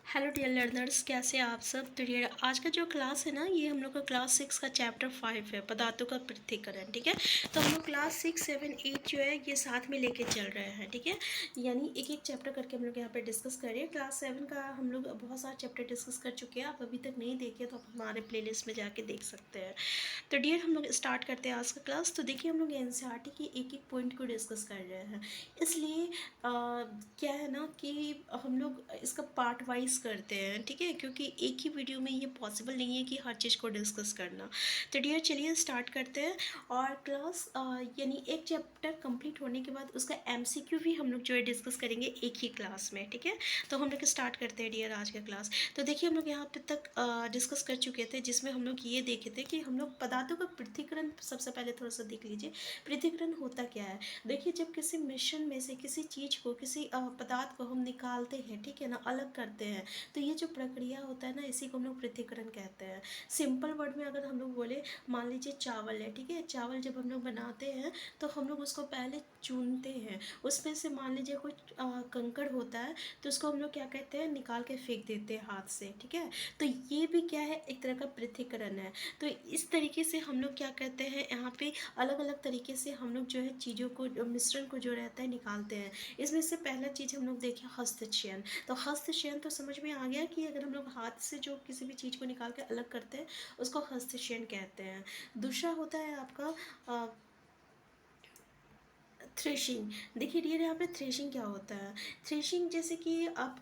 Hello dear learners, कैसे हैं आप सब। तो डियर आज का जो क्लास है ना, ये हम लोग का क्लास 6 का चैप्टर 5 है, पदार्थों का पृथक्करण। ठीक है, तो हम लोग क्लास 6, 7, 8 जो है ये साथ में लेके चल रहे हैं। ठीक है, यानी एक एक चैप्टर करके हम लोग यहाँ पे डिस्कस कर रहे हैं। क्लास 7 का हम लोग बहुत सारा चैप्टर डिस्कस कर चुके हैं। आप अभी तक नहीं देखे तो आप हमारे प्ले में जाके देख सकते हैं। तो डियर हम लोग स्टार्ट करते हैं आज का क्लास। तो देखिए, हम लोग एनसीईआरटी के एक एक पॉइंट को डिस्कस कर रहे हैं, इसलिए क्या है ना कि हम लोग इसका पार्ट वाइज करते हैं। ठीक है, क्योंकि एक ही वीडियो में ये पॉसिबल नहीं है कि हर चीज़ को डिस्कस करना। तो डियर चलिए स्टार्ट करते हैं। और क्लास यानी एक चैप्टर कंप्लीट होने के बाद उसका एमसीक्यू भी हम लोग जो है डिस्कस करेंगे एक ही क्लास में। ठीक है, तो हम लोग स्टार्ट करते हैं डियर आज का क्लास। तो देखिए, हम लोग यहाँ पे तक डिस्कस कर चुके थे, जिसमें हम लोग ये देखे थे कि हम लोग पदार्थों का पृथक्करण सबसे पहले थोड़ा सा देख लीजिए। पृथक्करण होता क्या है। देखिए, जब किसी मिश्रण में से किसी चीज़ को, किसी पदार्थ को हम निकालते हैं, ठीक है ना, अलग करते हैं, तो ये जो प्रक्रिया होता है ना, इसी को हम लोग पृथक्करण कहते हैं। सिंपल वर्ड में अगर हम लोग बोले, मान लीजिए चावल है। ठीक है, चावल जब हम लोग बनाते हैं तो हम लोग उसको पहले चूनते हैं, उसमें से मान लीजिए कुछ कंकड़ होता है, तो उसको हम लोग क्या कहते हैं, निकाल के फेंक देते हैं हाथ से। ठीक है, तो ये भी क्या है, एक तरह का पृथक्करण है। तो इस तरीके से हम लोग क्या कहते हैं, यहाँ पे अलग अलग तरीके से हम लोग जो है चीज़ों को, मिश्रण को जो रहता है निकालते हैं। इसमें से पहला चीज़ हम लोग देखें, हस्तक्षयन। तो हस्तक्षयन तो समझ में आ गया कि अगर हम लोग हाथ से जो किसी भी चीज़ को निकाल के अलग करते हैं उसको हस्तक्षयन कहते हैं। दूसरा होता है आपका थ्रेशिंग। देखिए डियर, यहाँ पे थ्रेशिंग क्या होता है। थ्रेशिंग जैसे कि आप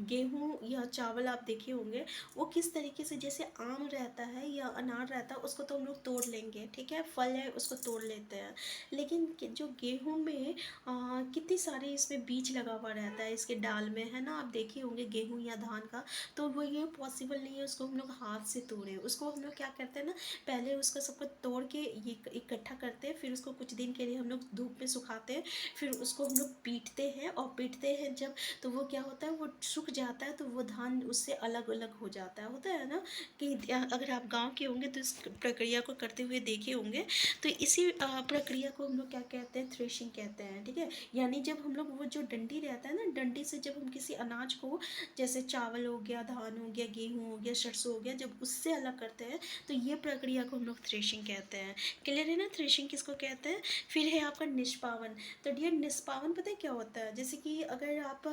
गेहूँ या चावल आप देखे होंगे, वो किस तरीके से, जैसे आम रहता है या अनार रहता है, उसको तो हम लोग तोड़ लेंगे। ठीक है, फल है उसको तोड़ लेते हैं। लेकिन जो गेहूँ में कितनी सारी इसमें बीज लगा हुआ रहता है, इसके डाल में, है ना, आप देखे होंगे गेहूँ या धान का। तो वो ये पॉसिबल नहीं है उसको हम लोग हाथ से तोड़े। उसको हम लोग क्या करते हैं ना, पहले उसका सबको तोड़ के ये इकट्ठा करते हैं, फिर उसको कुछ दिन के लिए हम लोग धूप में सुखाते हैं, फिर उसको हम लोग पीटते हैं, और पीटते हैं जब, तो वो क्या होता है, वो सूख जाता है, तो वो धान उससे अलग अलग हो जाता है। होता है ना कि अगर आप गांव के होंगे तो इस प्रक्रिया को करते हुए देखे होंगे। तो इसी प्रक्रिया को हम लोग क्या कहते हैं, थ्रेशिंग कहते हैं। ठीक है, यानी जब हम लोग वो जो डंडी रहता है ना, डंडी से जब हम किसी अनाज को, जैसे चावल हो गया, धान हो गया, गेहूँ हो गया, सरसों हो गया, जब उससे अलग करते हैं, तो ये प्रक्रिया को हम लोग थ्रेशिंग कहते हैं। क्लियर है ना, थ्रेशिंग किसको कहते हैं। फिर है आपका निष्पावन। तो डियर, निष्पावन पता है क्या होता है। जैसे कि अगर आप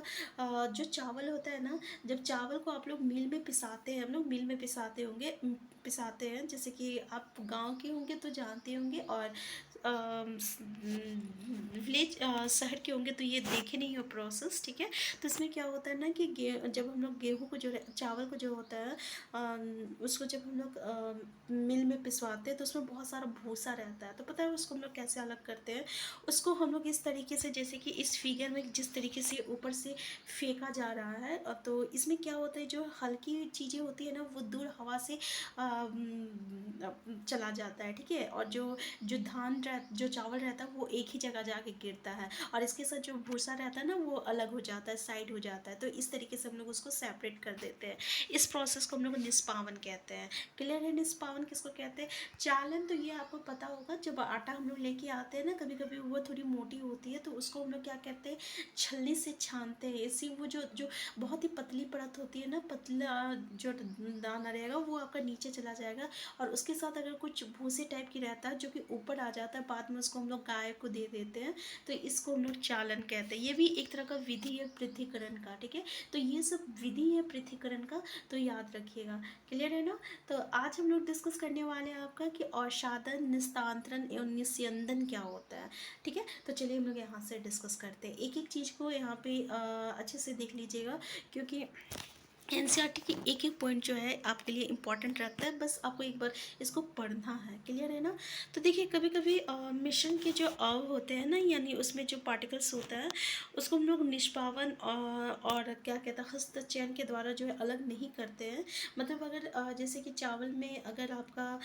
जो चावल होता है ना, जब चावल को आप लोग मिल में पिसाते हैं, हम लोग मिल में पिसाते होंगे, पिसाते हैं, जैसे कि आप गांव के होंगे तो जानते होंगे, और विलेज शहर के होंगे तो ये देखे नहीं हो प्रोसेस। ठीक है, तो इसमें क्या होता है ना कि जब हम लोग गेहूँ को जो, चावल को जो होता है, उसको जब हम लोग मिल में पिसवाते हैं, तो उसमें बहुत सारा भूसा रहता है। तो पता है उसको हम लोग कैसे अलग करते हैं। उसको हम लोग इस तरीके से, जैसे कि इस फिगर में जिस तरीके से ऊपर से फेंका जा रहा है, तो इसमें क्या होता है, जो हल्की चीज़ें होती है ना, वो दूर हवा से चला जाता है। ठीक है, और जो जो जो चावल रहता है वो एक ही जगह जाके गिरता है, और इसके साथ जो भूसा रहता है ना, वो अलग हो जाता है, साइड हो जाता है। तो इस तरीके से हम लोग उसको सेपरेट कर देते हैं। इस प्रोसेस को हम लोग निष्पावन कहते हैं। क्लियर है, निष्पावन किसको कहते हैं। चालन, तो ये आपको पता होगा, जब आटा हम लोग लेके आते हैं ना, कभी कभी वो थोड़ी मोटी होती है, तो उसको हम लोग क्या कहते हैं, छलनी से छानते हैं। इससे वो जो जो बहुत ही पतली परत होती है ना, पतला जो दाना रहेगा वो आपका नीचे चला जाएगा, और उसके साथ अगर कुछ भूसे टाइप की रहता है जो कि ऊपर आ जाता है, बाद में उसको हम लोग गाय को दे देते हैं, तो इसको हम लोग चालन कहते हैं। ये भी एक तरह का विधि है पृथक्करण का। ठीक है, तो ये सब विधि है पृथक्करण का, तो याद रखिएगा। क्लियर है ना। तो आज हम लोग डिस्कस करने वाले हैं आपका कि औषाधन, निस्तांतरण एवं निस्यंदन क्या होता है। ठीक है, तो चलिए हम लोग यहाँ से डिस्कस करते हैं। एक एक चीज़ को यहाँ पे अच्छे से देख लीजिएगा, क्योंकि एनसीईआरटी की एक एक पॉइंट जो है आपके लिए इम्पॉर्टेंट रहता है, बस आपको एक बार इसको पढ़ना है। क्लियर है ना। तो देखिए, कभी कभी मिश्रण के जो अव होते हैं ना, यानी उसमें जो पार्टिकल्स होता है, उसको हम लोग निष्पावन और क्या कहता है, हस्तचयन के द्वारा जो है अलग नहीं करते हैं। मतलब अगर जैसे कि चावल में अगर आपका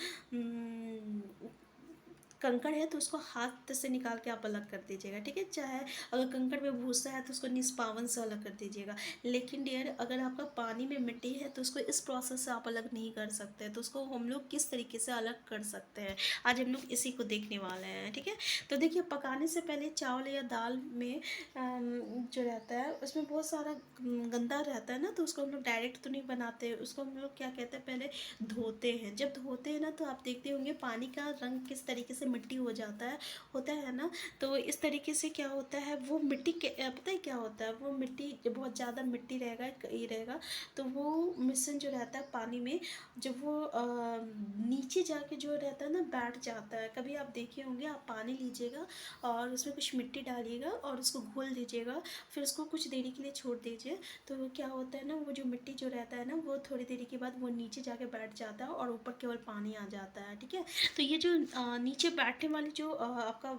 कंकड़ है तो उसको हाथ से निकाल के आप अलग कर दीजिएगा, ठीक है। चाहे अगर कंकड़ में भूसा है तो उसको निष्पावन से अलग कर दीजिएगा। लेकिन डियर अगर आपका पानी में मिट्टी है तो उसको इस प्रोसेस से आप अलग नहीं कर सकते, तो उसको हम लोग किस तरीके से अलग कर सकते हैं, आज हम लोग इसी को देखने वाले हैं, ठीक है। तो देखिए, पकाने से पहले चावल या दाल में जो रहता है उसमें बहुत सारा गंदा रहता है ना, तो उसको हम लोग डायरेक्ट तो नहीं बनाते, उसको हम लोग क्या कहते हैं, पहले धोते हैं। जब धोते हैं ना तो आप देखते होंगे पानी का रंग किस तरीके से मिट्टी हो जाता है, होता है ना। तो इस तरीके से क्या होता है, वो मिट्टी के पता है क्या होता है, वो मिट्टी जब बहुत ज़्यादा मिट्टी रहेगा, ये रहेगा, तो वो मिश्रण जो रहता है पानी में, जब वो नीचे जाके जो रहता है ना बैठ जाता है। कभी आप देखे होंगे, आप पानी लीजिएगा और उसमें कुछ मिट्टी डालिएगा और उसको घोल दीजिएगा, फिर उसको कुछ देरी के लिए छोड़ दीजिए, तो क्या होता है ना, वो जो मिट्टी जो रहता है ना वो थोड़ी देरी के बाद वो नीचे जाके बैठ जाता है और ऊपर केवल पानी आ जाता है, ठीक है। तो ये जो नीचे बैठने वाली जो आपका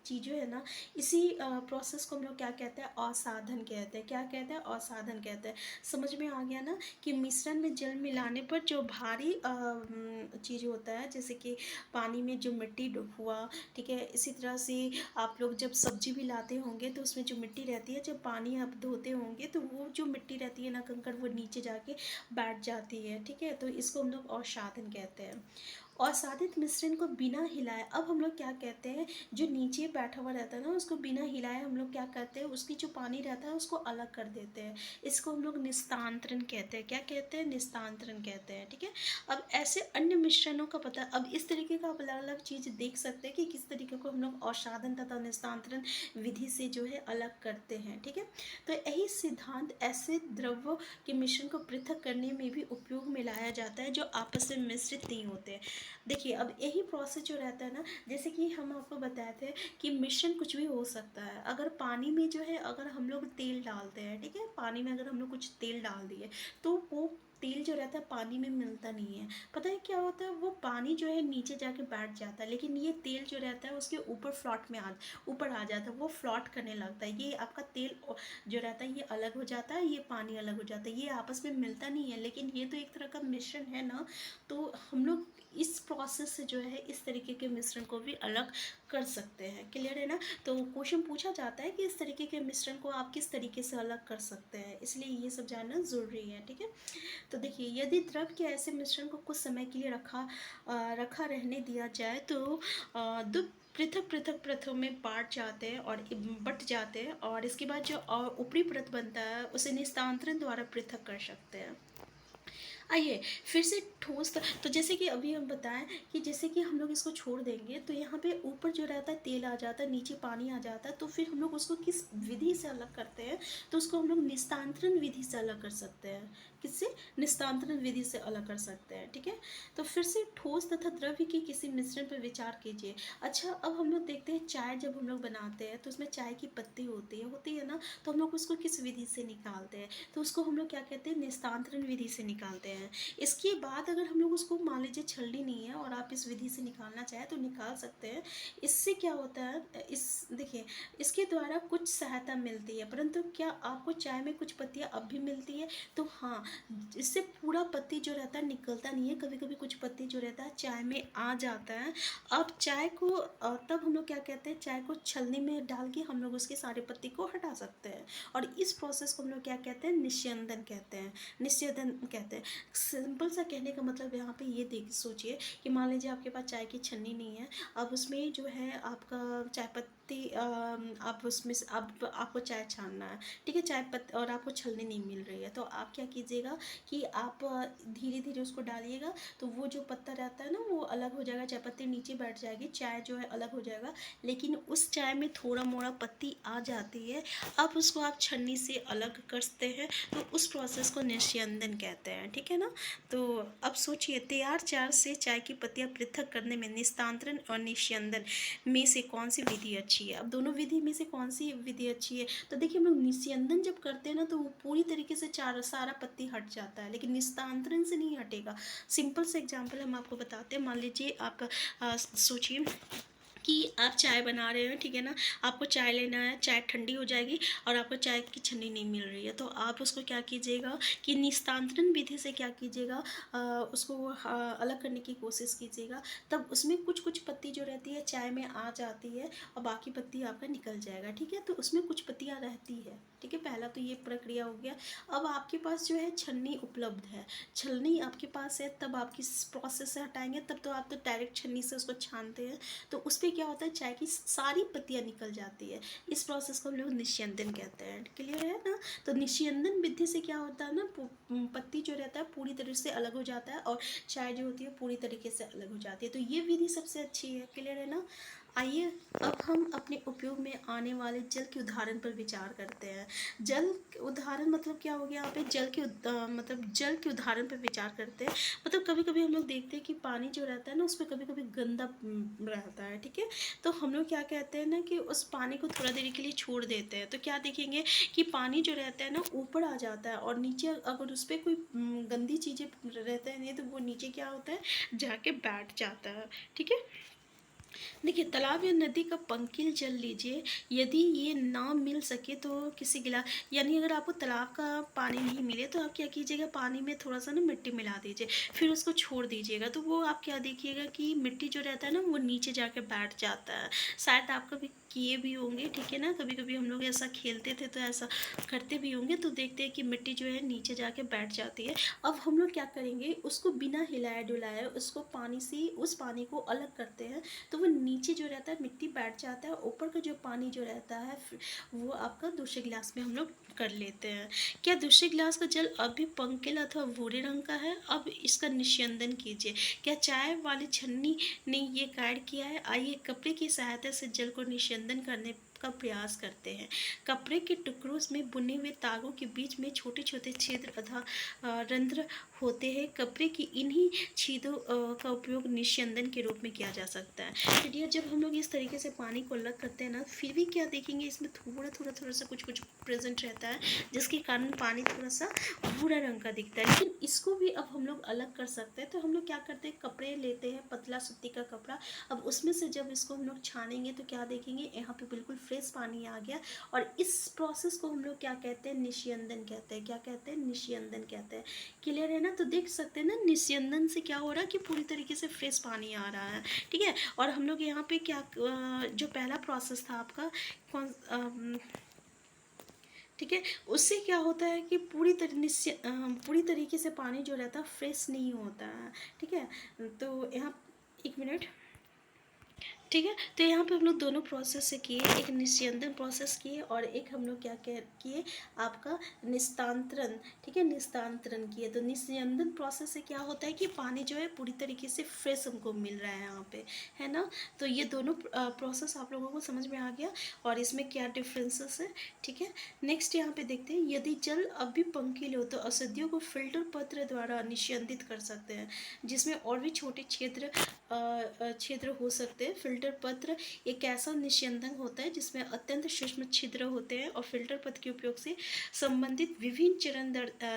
चीज़ें है ना, इसी प्रोसेस को हम लोग क्या कहते हैं, असाधन कहते हैं। क्या कहते हैं, असाधन कहते हैं। समझ में आ गया ना कि मिश्रण में जल मिलाने पर जो भारी चीज़ होता है, जैसे कि पानी में जो मिट्टी हुआ, ठीक है। इसी तरह से आप लोग जब सब्जी भी लाते होंगे तो उसमें जो मिट्टी रहती है, जब पानी आप धोते होंगे तो वो जो मिट्टी रहती है ना, कंकड़, वो नीचे जाके बैठ जाती है, ठीक है। तो इसको हम लोग असाधन कहते हैं। असाधित मिश्रण को बिना हिलाए, अब हम लोग क्या कहते हैं, जो नीचे बैठा हुआ रहता है ना उसको बिना हिलाए हम लोग क्या करते हैं, उसकी जो पानी रहता है उसको अलग कर देते हैं। इसको हम लोग निस्तांतरण कहते हैं। क्या कहते हैं, निस्तांतरण कहते हैं, ठीक है। अब ऐसे अन्य मिश्रणों का पता, अब इस तरीके का आप अलग अलग चीज़ देख सकते हैं कि किस तरीके को हम लोग असाधन तथा निस्तांतरण विधि से जो है अलग करते हैं, ठीक है। तो यही सिद्धांत ऐसे द्रव्यों के मिश्रण को पृथक करने में भी उपयोग में लाया जाता है जो आपस में मिश्रित नहीं होते हैं। देखिए, अब यही प्रोसेस जो रहता है ना, जैसे कि हम आपको बताए थे कि मिश्रण कुछ भी हो सकता है। अगर पानी में जो है, अगर हम लोग तेल डालते हैं, ठीक है, पानी में अगर हम लोग कुछ तेल डाल दिए तो वो तेल जो रहता है पानी में मिलता नहीं है। पता है क्या होता है, वो पानी जो है नीचे जाके बैठ जाता है, लेकिन ये तेल जो रहता है उसके ऊपर फ्लॉट में ऊपर आ जाता है, वो फ्लॉट करने लगता है। ये आपका तेल जो रहता है ये अलग हो जाता है, ये पानी अलग हो जाता है, ये आपस में मिलता नहीं है, लेकिन ये तो एक तरह का मिश्रण है ना। तो हम लोग इस प्रोसेस से जो है इस तरीके के मिश्रण को भी अलग कर सकते हैं। क्लियर है ना। तो क्वेश्चन पूछा जाता है कि इस तरीके के मिश्रण को आप किस तरीके से अलग कर सकते हैं, इसलिए ये सब जानना ज़रूरी है, ठीक है। तो देखिए, यदि द्रव के ऐसे मिश्रण को कुछ समय के लिए रखा रहने दिया जाए तो दो पृथक पृथक परतों में बट जाते हैं, और इसके बाद जो ऊपरी परत बनता है उसे निस्तांतरण द्वारा पृथक कर सकते हैं। आइए फिर से ठोस तो जैसे कि अभी हम बताएं कि जैसे कि हम लोग इसको छोड़ देंगे तो यहाँ पे ऊपर जो रहता है तेल आ जाता है, नीचे पानी आ जाता है, तो फिर हम लोग उसको किस विधि से अलग करते हैं, तो उसको हम लोग निस्तांतरण विधि से अलग कर सकते हैं। किससे, निस्तांतरण विधि से अलग कर सकते हैं, ठीक है। तो फिर से ठोस तथा द्रव्य की किसी मिश्रण पर विचार कीजिए। अच्छा, अब हम लोग देखते हैं चाय जब हम लोग बनाते हैं तो उसमें चाय की पत्ती होती है ना, तो हम लोग उसको किस विधि से निकालते हैं, तो उसको हम लोग क्या कहते हैं, निस्तांतरण विधि से निकालते हैं। इसके बाद अगर हम लोग उसको मान लीजिए छलनी नहीं है और आप इस विधि से निकालना चाहें तो निकाल सकते हैं। इससे क्या होता है, इस देखिए, इसके द्वारा कुछ सहायता मिलती है, परंतु क्या आपको चाय में कुछ पत्तियां अब भी मिलती है, तो हाँ, इससे पूरा पत्ती जो रहता है निकलता नहीं है, कभी कभी कुछ पत्ती जो रहता है चाय में आ जाता है। अब चाय को तब हम लोग क्या कहते हैं, चाय को छलनी में डाल के हम लोग उसके सारे पत्ती को हटा सकते हैं, और इस प्रोसेस को हम लोग क्या कहते हैं, निस्यंदन कहते हैं। निस्यंदन कहते हैं। सिंपल सा कहने का मतलब यहाँ पे ये देख सोचिए कि मान लीजिए आपके पास चाय की छन्नी नहीं है, अब उसमें जो है आपका चाय पत्ती, आप उसमें से आपको चाय छानना है, ठीक है, चाय पत्ती, और आपको छलनी नहीं मिल रही है, तो आप क्या कीजिएगा कि आप धीरे धीरे उसको डालिएगा, तो वो जो पत्ता रहता है ना वो अलग हो जाएगा, चाय पत्ती नीचे बैठ जाएगी, चाय जो है अलग हो जाएगा, लेकिन उस चाय में थोड़ा मोड़ा पत्ती आ जाती है। अब उसको आप छन्नी से अलग करते हैं, तो उस प्रोसेस को निस्यंदन कहते हैं, ठीक है ना। तो अब सोचिए, तैयार चाय से चाय की पत्तियां पृथक करने में निस्तांतरण और निस्यंदन में से कौन सी विधि अच्छी है। अब दोनों विधि में से कौन सी विधि अच्छी है, तो देखिए, हम लोग निस्यंदन जब करते हैं ना तो वो पूरी तरीके से सारा पत्ती हट जाता है, लेकिन निस्तांतरण से नहीं हटेगा। सिंपल से एग्जाम्पल हम आपको बताते हैं, मान लीजिए आप सोचिए कि आप चाय बना रहे हो, ठीक है ना, आपको चाय लेना है, चाय ठंडी हो जाएगी और आपको चाय की छन्नी नहीं मिल रही है, तो आप उसको क्या कीजिएगा कि निस्तांतरण विधि से क्या कीजिएगा, उसको अलग करने की कोशिश कीजिएगा। तब उसमें कुछ कुछ पत्ती जो रहती है चाय में आ जाती है और बाकी पत्ती आपका निकल जाएगा, ठीक है। तो उसमें कुछ पत्तियाँ रहती है, ठीक है। पहला तो ये प्रक्रिया हो गया। अब आपके पास जो है छन्नी उपलब्ध है, छलनी आपके पास है, तब आप किस प्रोसेस से हटाएंगे, तब तो आप तो डायरेक्ट छन्नी से उसको छानते हैं, तो उस पर क्या होता है चाय की सारी पत्तियाँ निकल जाती है। इस प्रोसेस को हम लोग निस्यंदन कहते हैं, क्लियर है ना। तो निस्यंदन विधि से क्या होता है ना, पत्ती जो रहता है पूरी तरह से अलग हो जाता है और चाय जो होती है पूरी तरीके से अलग हो जाती है। तो ये विधि सबसे अच्छी है, क्लियर है ना। आइए अब हम अपने उपयोग में आने वाले जल के उदाहरण पर विचार करते हैं। जल उदाहरण मतलब क्या हो गया, यहाँ पे जल के मतलब जल के उदाहरण पर विचार करते हैं। मतलब कभी कभी हम लोग देखते हैं कि पानी जो रहता है ना उसमें कभी कभी गंदा रहता है, ठीक है। तो हम लोग क्या कहते हैं ना कि उस पानी को थोड़ा देर के लिए छोड़ देते हैं, तो क्या देखेंगे कि पानी जो रहता है ना ऊपर आ जाता है और नीचे अगर उस पर कोई गंदी चीज़ें रहते हैं नहीं, तो वो नीचे क्या होता है जाके बैठ जाता है, ठीक है। देखिए तालाब या नदी का पंकिल जल लीजिए, यदि ये ना मिल सके तो किसी गिलास, यानी अगर आपको तालाब का पानी नहीं मिले तो आप क्या कीजिएगा, पानी में थोड़ा सा ना मिट्टी मिला दीजिए, फिर उसको छोड़ दीजिएगा, तो वो आप क्या देखिएगा कि मिट्टी जो रहता है ना वो नीचे जाके बैठ जाता है। शायद आप कभी किए भी होंगे, ठीक है ना, कभी कभी हम लोग ऐसा खेलते थे तो ऐसा करते भी होंगे, तो देखते हैं कि मिट्टी जो है नीचे जाके बैठ जाती है। अब हम लोग क्या करेंगे, उसको बिना हिलाए डुलाए उसको पानी से उस पानी को अलग करते हैं, तो वो नीचे जो रहता है मिट्टी बैठ जाता है, ऊपर का जो पानी जो रहता है वो आपका दूसरे गिलास में हम लोग कर लेते हैं। क्या दूसरे गिलास का जल अब भी पंकिल अथवा भूरे रंग का है, अब इसका निस्यंदन कीजिए। क्या चाय वाली छन्नी ने ये कार्य किया है, आइए कपड़े की सहायता से जल को निस्यंदन करने का प्रयास करते हैं। कपड़े के टुकड़ों में बुने हुए तागों के बीच में छोटे छोटे छिद्र अथवा रंध्र होते हैं। कपड़े की इन्हीं छेदों का उपयोग निस्यंदन के रूप में किया जा सकता है। तो डियर जब हम लोग इस तरीके से पानी को अलग करते हैं ना, फिर भी क्या देखेंगे इसमें थोड़ा सा कुछ कुछ प्रेजेंट रहता है, जिसके कारण पानी थोड़ा सा भूरा रंग का दिखता है। लेकिन इसको भी अब हम लोग अलग कर सकते हैं, तो हम लोग क्या करते हैं, कपड़े लेते हैं, पतला सूती का कपड़ा, अब उसमें से जब इसको हम लोग छानेंगे तो क्या देखेंगे, यहाँ पे बिल्कुल फ्रेश पानी आ गया। और इस प्रोसेस को हम लोग क्या कहते हैं, निस्यंदन कहते हैं। क्या कहते हैं, निस्यंदन कहते हैं। क्लियर है ना। तो देख सकते हैं ना निस्यंदन से क्या हो रहा है कि पूरी तरीके से फ्रेश पानी आ रहा है, ठीक है। और हम लोग यहाँ पे क्या जो पहला प्रोसेस था आपका कौन, ठीक है, उससे क्या होता है कि पूरी तरीके से पानी जो रहता है फ्रेश नहीं होता है, ठीक है। तो यहाँ एक मिनट, ठीक है। तो यहाँ पे हम लोग दोनों प्रोसेस से किए, एक निस्यंदन प्रोसेस किए और एक हम लोग क्या किए आपका निस्तांतरण, ठीक है, निस्तांतरण किए। तो निस्यंदन प्रोसेस से क्या होता है कि पानी जो है पूरी तरीके से फ्रेश हमको मिल रहा है यहाँ पे, है ना। तो ये दोनों प्रोसेस आप लोगों को समझ में आ गया और इसमें क्या डिफरेंसेस है, ठीक है। नेक्स्ट यहाँ पे देखते हैं, यदि जल अब भी पंकिल हो तो अशुद्धियों को फिल्टर पत्र द्वारा निस्यंदित कर सकते हैं, जिसमें और भी छोटे छिद्र हो सकते हैं। फिल्टर पत्र एक ऐसा निस्यंदन होता है जिसमें अत्यंत सूक्ष्म छिद्र होते हैं और फिल्टर पत्र के उपयोग से संबंधित विभिन्न चरण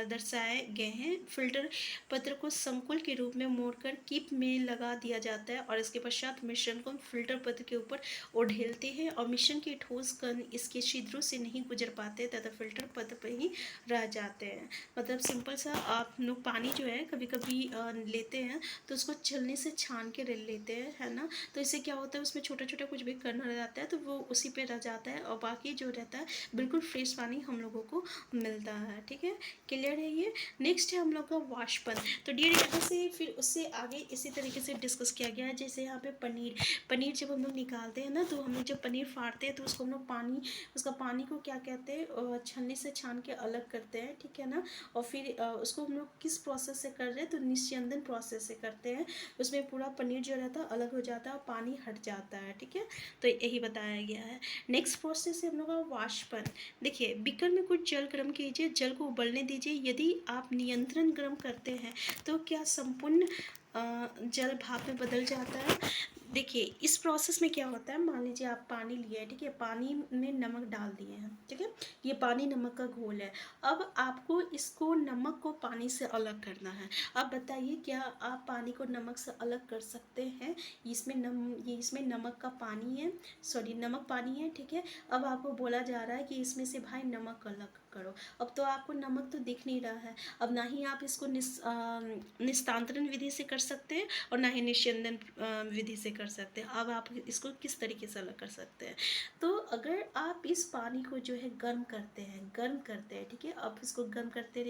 दर्शाए गए हैं। फिल्टर पत्र को संकुल के रूप में मोड़कर कीप में लगा दिया जाता है और इसके पश्चात मिश्रण को फिल्टर पत्र के ऊपर उड़ेलते हैं और मिश्रण के ठोस कण इसके छिद्रों से नहीं गुजर पाते तथा फिल्टर पत्र पर ही रह जाते हैं। मतलब सिंपल सा आप लोग पानी जो है कभी कभी लेते हैं तो उसको छलनी से छान के लेते हैं, है ना। तो इससे क्या होता है उसमें छोटा छोटा कुछ भी कण रह जाता है तो वो उसी पे रह जाता है और बाकी जो रहता है बिल्कुल फ्रेश पानी हम लोगों को मिलता है, ठीक है। क्लियर है ये। नेक्स्ट है हम लोग का वाष्पन। तो डियर यहाँ से फिर उससे आगे इसी तरीके से डिस्कस किया गया है। जैसे यहाँ पे पनीर जब हम लोग निकालते हैं ना, तो हम लोग जब पनीर फाड़ते हैं तो उसको हम लोग उसका पानी को क्या कहते हैं, छलनी से छान के अलग करते हैं, ठीक है ना। और फिर उसको हम लोग किस प्रोसेस से कर रहे हैं, तो निस्यंदन प्रोसेस से करते हैं। उसमें पूरा पनीर जो रहता है अलग हो जाता है और पानी हट जाता है, ठीक है। तो यही बताया गया है। नेक्स्ट प्रोसेस है हम लोग का वाष्पन। देखिए बीकर में कुछ जल गर्म कीजिए, जल को उबलने दीजिए। यदि आप नियंत्रण गर्म करते हैं तो क्या संपूर्ण जल भाप में बदल जाता है। देखिए इस प्रोसेस में क्या होता है, मान लीजिए आप पानी लिए हैं, ठीक है, पानी में नमक डाल दिए हैं, ठीक है, ये पानी नमक का घोल है। अब आपको इसको नमक को पानी से अलग करना है। अब बताइए क्या आप पानी को नमक से अलग कर सकते हैं? ये इसमें नमक का पानी है, सॉरी नमक पानी है, ठीक है। अब आपको बोला जा रहा है कि इसमें से भाई नमक अलग करो। अब तो आपको नमक तो दिख नहीं रहा है। अब ना ही आप इसको निस्तांतरण विधि से कर सकते हैं और ना ही निस्यंदन विधि से कर सकते हैं। अब आप इसको किस तरीके से अलग कर सकते हैं? तो अगर आप इस पानी को जो है गर्म करते हैं, ठीक है, आप इसको गर्म करते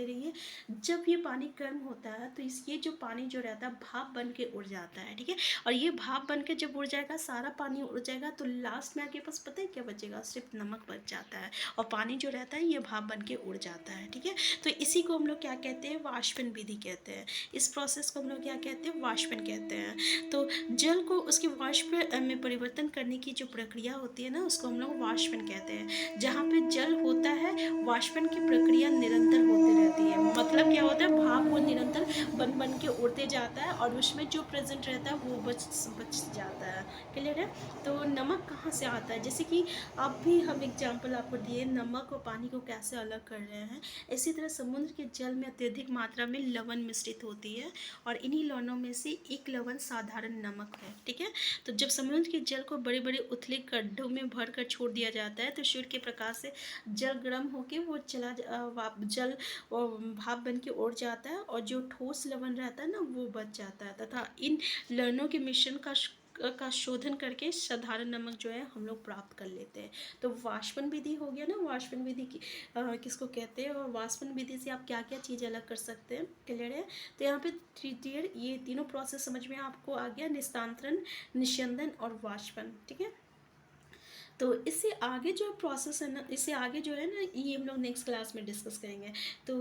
रहिए। जब ये पानी गर्म होता है तो ये जो पानी जो रहता है भाप बन के उड़ जाता है, ठीक है। और ये भाप बन के जब उड़ जाएगा, सारा पानी उड़ जाएगा, तो लास्ट में आपके पास पता है क्या बचेगा? सिर्फ नमक बच जाता है और पानी जो रहता है ये भाप बन के उड़ जाता है, ठीक है। तो इसी को हम लोग क्या कहते हैं? वाष्पन विधि कहते हैं। इस प्रोसेस को हम लोग क्या कहते हैं? वाष्पन कहते हैं। तो जल को उसके वाष्प में परिवर्तन करने की जो प्रक्रिया होती है ना, उसको हम लोग वाष्पन कहते हैं। जहाँ पे जल होता है, वाष्पन की प्रक्रिया निरंतर होती रहती है। मतलब क्या होता है? भाप वो निरंतर बन के उड़ते जाता है और उसमें जो प्रेजेंट रहता है वो बच जाता है। क्लियर है? तो नमक कहाँ से आता है? जैसे कि अब भी हम एग्जाम्पल आपको दिए, नमक और पानी को कैसे अलग कर रहे हैं। इसी तरह समुद्र के जल में अत्यधिक मात्रा में लवण मिश्रित होती है और इन्हीं लवणों में से एक लवण साधारण नमक है, ठीक है। तो जब समुद्र के जल को बड़े बड़े उथले गड्ढों में भर कर छोड़ दिया जाता है तो सूर्य के प्रकाश से जल गर्म होकर वो जल भाप बन के उड़ जाता है और जो ठोस लवण रहता है ना वो बच जाता है, तथा इन लवणों के मिश्रण का शोधन करके साधारण नमक जो है हम लोग प्राप्त कर लेते हैं। तो वाष्पन विधि हो गया ना, वाष्पन विधि किसको कहते हैं और वाष्पन विधि से आप क्या क्या चीज़ अलग कर सकते हैं। क्लियर है? तो यहाँ पे क्लियर, ये तीनों प्रोसेस समझ में आपको आ गया, निस्तांतरण, निस्यंदन और वाष्पन, ठीक है। तो इससे आगे जो प्रोसेस है ना, इससे आगे जो है ना, ये हम लोग नेक्स्ट क्लास में डिस्कस करेंगे। तो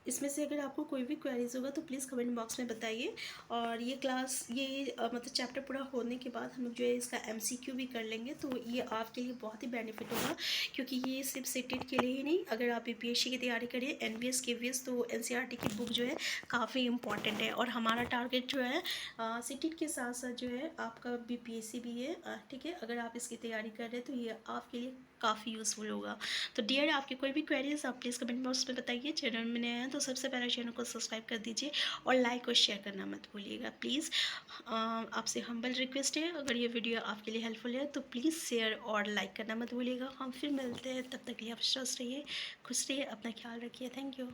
इसमें से अगर आपको कोई भी क्वेरीज होगा तो प्लीज़ कमेंट बॉक्स में बताइए। और ये क्लास मतलब चैप्टर पूरा होने के बाद हम लोग जो है इसका MCQ भी कर लेंगे, तो ये आपके लिए बहुत ही बेनिफिट होगा, क्योंकि ये सिर्फ सेटेट के लिए ही नहीं, अगर आप BPSC की तैयारी करें, NBS KVS, तो NCERT की बुक जो है काफ़ी इंपॉर्टेंट है। और हमारा टारगेट जो है सेटेट के साथ साथ जो है आपका BPSC भी है, ठीक है। अगर आप इसकी तैयारी कर रहे हैं तो ये आपके लिए काफ़ी यूज़फुल होगा। तो डियर, आपके कोई भी क्वेरीज आप प्लीज़ कमेंट बॉक्स में बताइए। चैनल में नए हैं तो सबसे पहले चैनल को सब्सक्राइब कर दीजिए और लाइक और शेयर करना मत भूलिएगा प्लीज़। आपसे हम्बल रिक्वेस्ट है, अगर ये वीडियो आपके लिए हेल्पफुल है तो प्लीज़ शेयर और लाइक करना मत भूलिएगा। हम फिर मिलते हैं, तब तक के लिए आप स्वस्थ रहिए, खुश रहिए, अपना ख्याल रखिए। Thank you.